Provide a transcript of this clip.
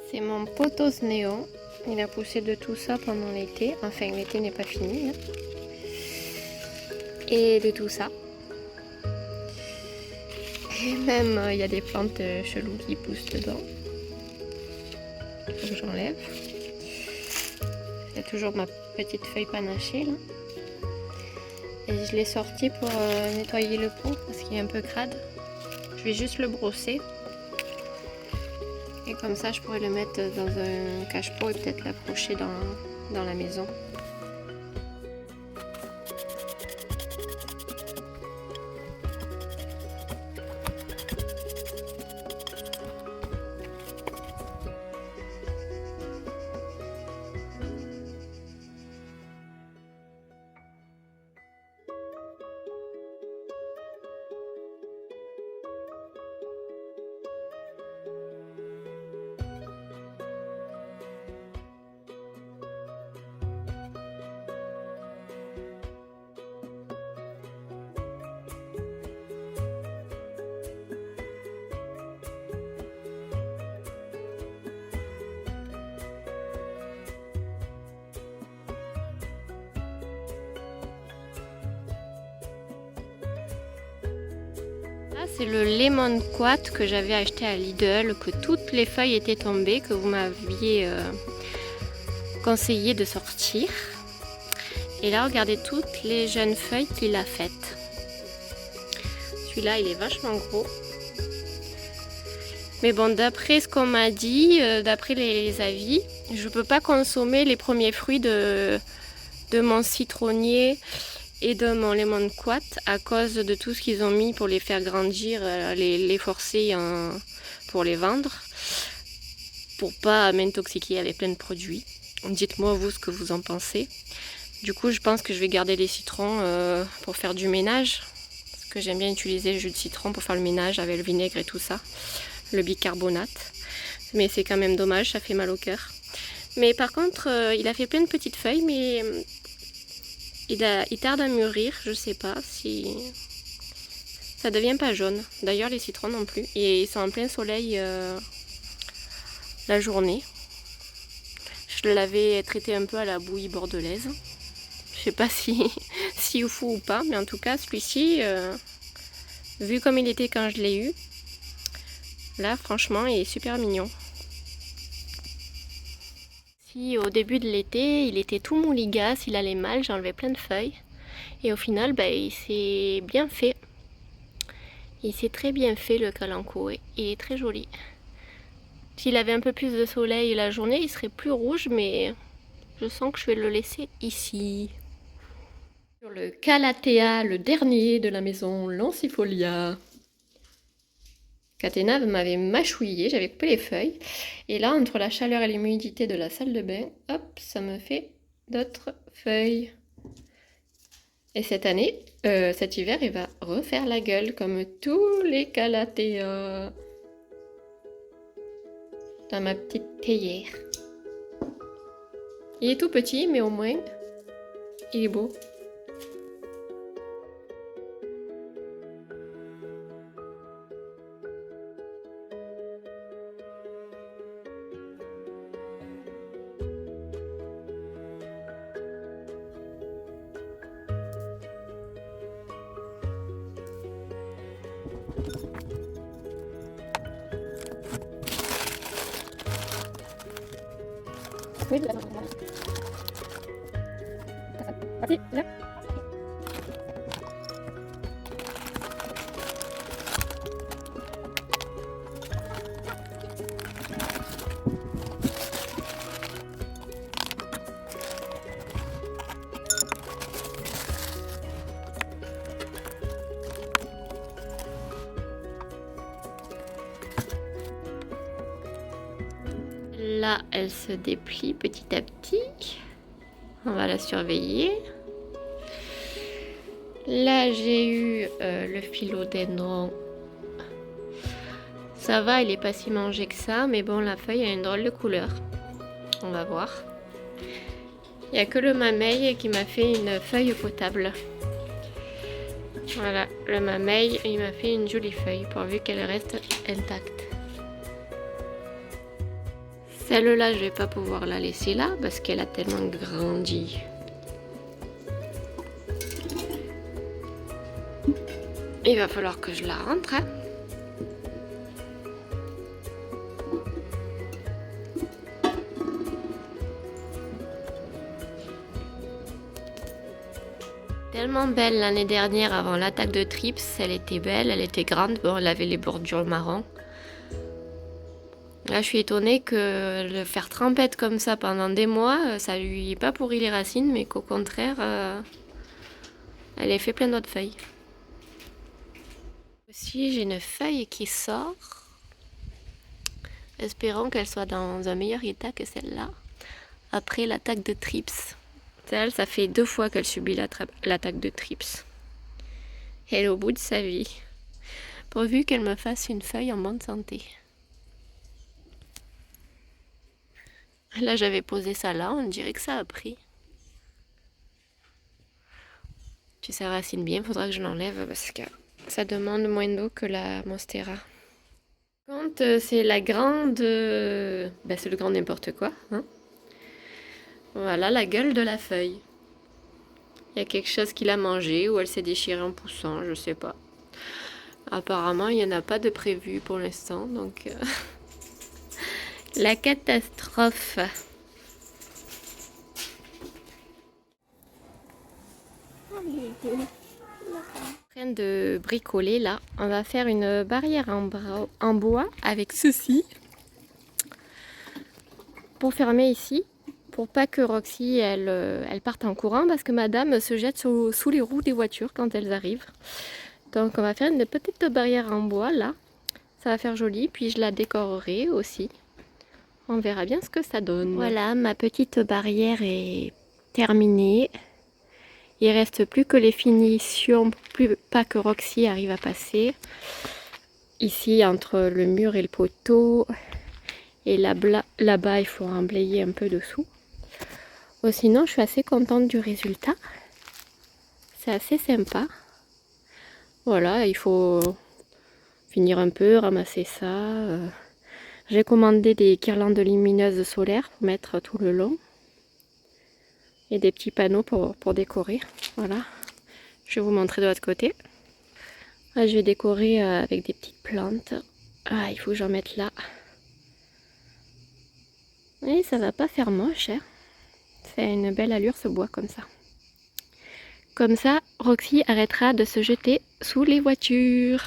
C'est mon pothos néo. Il a poussé de tout ça pendant l'été. Enfin, l'été n'est pas fini. Hein. Et de tout ça. Et même, il y a des plantes cheloues qui poussent dedans. Donc j'enlève. Il y a toujours ma petite feuille panachée là. Et je l'ai sorti pour nettoyer le pot parce qu'il est un peu crade. Je vais juste le brosser. Et comme ça, je pourrais le mettre dans un cache-pot et peut-être l'accrocher dans la maison. C'est le lemon quat que j'avais acheté à Lidl, que toutes les feuilles étaient tombées, que vous m'aviez conseillé de sortir. Et là, regardez toutes les jeunes feuilles qu'il a faites. Celui-là, il est vachement gros. Mais bon, d'après ce qu'on m'a dit, d'après les avis, je ne peux pas consommer les premiers fruits de mon citronnier et de mon lemon quat à cause de tout ce qu'ils ont mis pour les faire grandir, les forcer pour les vendre, pour pas m'intoxiquer avec plein de produits. Dites-moi vous ce que vous en pensez. Du coup, je pense que je vais garder les citrons pour faire du ménage, parce que j'aime bien utiliser le jus de citron pour faire le ménage avec le vinaigre et tout ça, le bicarbonate. Mais c'est quand même dommage, ça fait mal au cœur. Mais par contre, il a fait plein de petites feuilles, mais il tarde à mûrir, je sais pas si ça devient pas jaune. D'ailleurs les citrons non plus. Et ils sont en plein soleil la journée. Je l'avais traité un peu à la bouillie bordelaise. Je sais pas si au fou ou pas, mais en tout cas celui-ci, vu comme il était quand je l'ai eu, là franchement il est super mignon. Au début de l'été, il était tout mouligasse, il allait mal, j'enlevais plein de feuilles. Et au final, il s'est bien fait. Il s'est très bien fait le kalanchoe. Il est très joli. S'il avait un peu plus de soleil la journée, il serait plus rouge, mais je sens que je vais le laisser ici. Sur le calathea, le dernier de la maison Lancifolia. Catena m'avait mâchouillé, j'avais coupé les feuilles. Et là, entre la chaleur et l'humidité de la salle de bain, hop, ça me fait d'autres feuilles. Et cette année, cet hiver, il va refaire la gueule comme tous les calathea. Dans ma petite théière. Il est tout petit, mais au moins, il est beau. Oui, là. Vas-y, là. Là, elle se déplie petit à petit. On va la surveiller. Là, j'ai eu le philodendron. Ça va, il est pas si mangé que ça, mais bon, la feuille a une drôle de couleur. On va voir. Il n'y a que le mamey qui m'a fait une feuille potable. Voilà, le mamey, il m'a fait une jolie feuille pourvu qu'elle reste intacte. Celle-là, je vais pas pouvoir la laisser là parce qu'elle a tellement grandi. Il va falloir que je la rentre. Hein. Tellement belle l'année dernière avant l'attaque de Trips, elle était belle, elle était grande, bon elle avait les bordures marron. Là je suis étonnée que le faire trempette comme ça pendant des mois, ça lui est pas pourri les racines, mais qu'au contraire, elle a fait plein d'autres feuilles. Aussi j'ai une feuille qui sort, espérons qu'elle soit dans un meilleur état que celle-là, après l'attaque de Trips. Elle, ça fait 2 fois qu'elle subit l'attaque de Trips. Elle est au bout de sa vie. Pourvu qu'elle me fasse une feuille en bonne santé. Là, j'avais posé ça là, on dirait que ça a pris. Tu sais, racine bien, il faudra que je l'enlève parce que ça demande moins d'eau que la monstera. Quand c'est la grande... c'est le grand n'importe quoi. Hein. Voilà la gueule de la feuille. Il y a quelque chose qui l'a mangée ou elle s'est déchirée en poussant, je sais pas. Apparemment, il n'y en a pas de prévu pour l'instant, donc... La catastrophe. En train de bricoler là. On va faire une barrière en bois avec ceci. Pour fermer ici. Pour pas que Roxy elle parte en courant parce que madame se jette sous les roues des voitures quand elles arrivent. Donc on va faire une petite barrière en bois là. Ça va faire joli. Puis je la décorerai aussi. On verra bien ce que ça donne. Voilà, ma petite barrière est terminée. Il reste plus que les finitions, pas que Roxy arrive à passer. Ici, entre le mur et le poteau. Et là-bas, il faut emblayer un peu dessous. Sinon, je suis assez contente du résultat. C'est assez sympa. Voilà, il faut finir un peu, ramasser ça. J'ai commandé des guirlandes lumineuses solaires pour mettre tout le long. Et des petits panneaux pour décorer. Voilà. Je vais vous montrer de l'autre côté. Là, je vais décorer avec des petites plantes. Ah, il faut que j'en mette là. Et ça va pas faire moche. Hein. C'est une belle allure ce bois comme ça. Comme ça, Roxy arrêtera de se jeter sous les voitures.